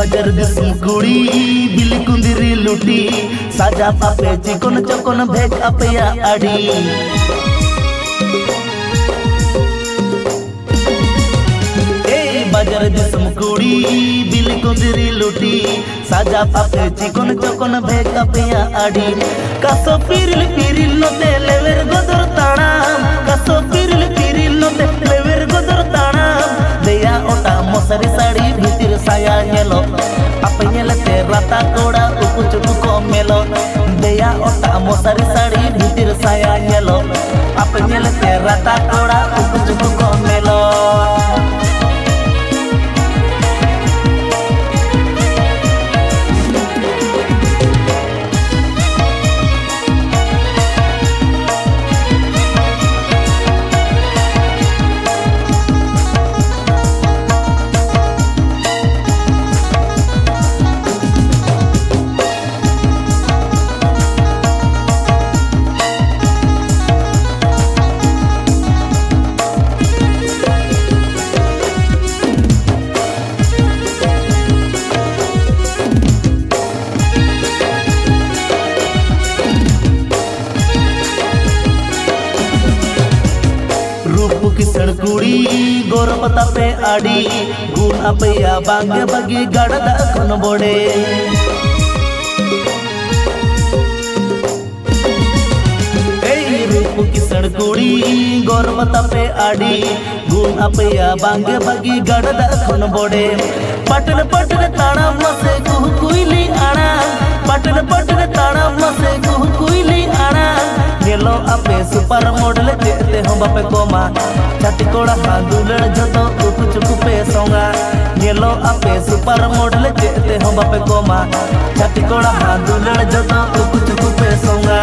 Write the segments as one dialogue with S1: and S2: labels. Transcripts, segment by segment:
S1: बाजार दिसम कुड़ी बिल कुंदिरी लुटी साजा पापे चिकन चकन भेज अपया आड़ी बाजार दिसम कुड़ी बिल कुंदिरी लुटी साजा पापे चिकन चकन भेज अपया आड़ी कासो पिरिल पिरिल नते लेवेर गोदर ताणाम कासो पिरिल पिरिल नते लेवेर गोदर ताणाम देया ओटा मसारी साड़ी भीतर साया नेलो apa nyelete rata koda uku cuku komelo deya otak mosari sari bhitir saya nyelo apa nyelete rata koda uku cuku komelo किसण कुड़ी गोरपता पे आड़ी गुण अपया बांगे बगी गड़दा खन बोड़े रूप किसण कुड़ी गोरपता पे आड़ी गुण अपया बांगे बगी गड़दा खन बोड़े पटन पटन ताड़ा मसे कुह कुइली आड़ा पटन पटन ताड़ा मसे कुह कुइली आड़ा गेलो अपे सुपर मॉडल जेते हम बापे कोमा छाती कोड़ा हादुलड़ जतो उकु चुकु पे सोंगा गेलो अपे सुपर मॉडल जेते हम बापे कोमा छाती कोड़ा हादुलड़ जतो उकु चुकु पे सोंगा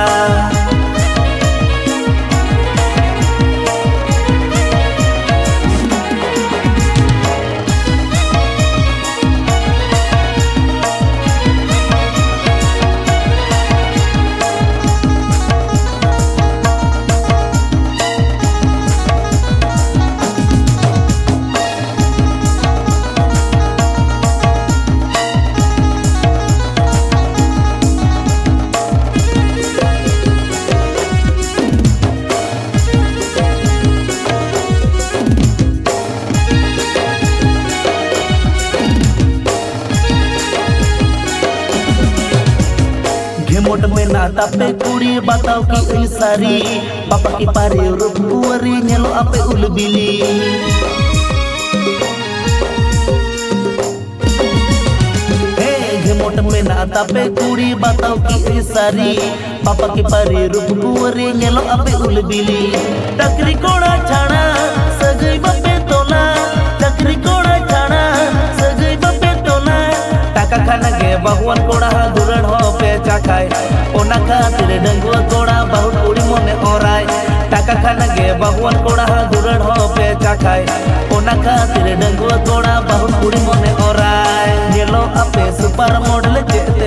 S1: मोट में नाता पे कुड़ी बताओ कि ई सारी पापा की पारे रूप कुवरी नेलो आपे उलबिली मोट में नाता पे कुड़ी बताओ कि ई सारी पापा की पारे रूप कुवरी नेलो आपे उलबिली टकरी कोड़ा छाड़ा सगई बापे तोला टकरी कोड़ा छाड़ा सगई बापे तोला टाका खाना गे भगवान कोड़ा दुरड़ हो पे चाखाय ओना खातिर डंगुआ कोड़ा बहुत कुड़ी मने ओराय टाका खाना गे भगवान कोड़ा दुरड़ हो पे चाखाय ओना खातिर डंगुआ कोड़ा बहुत कुड़ी मने ओराय गेलो आपे सुपर मॉडल जेते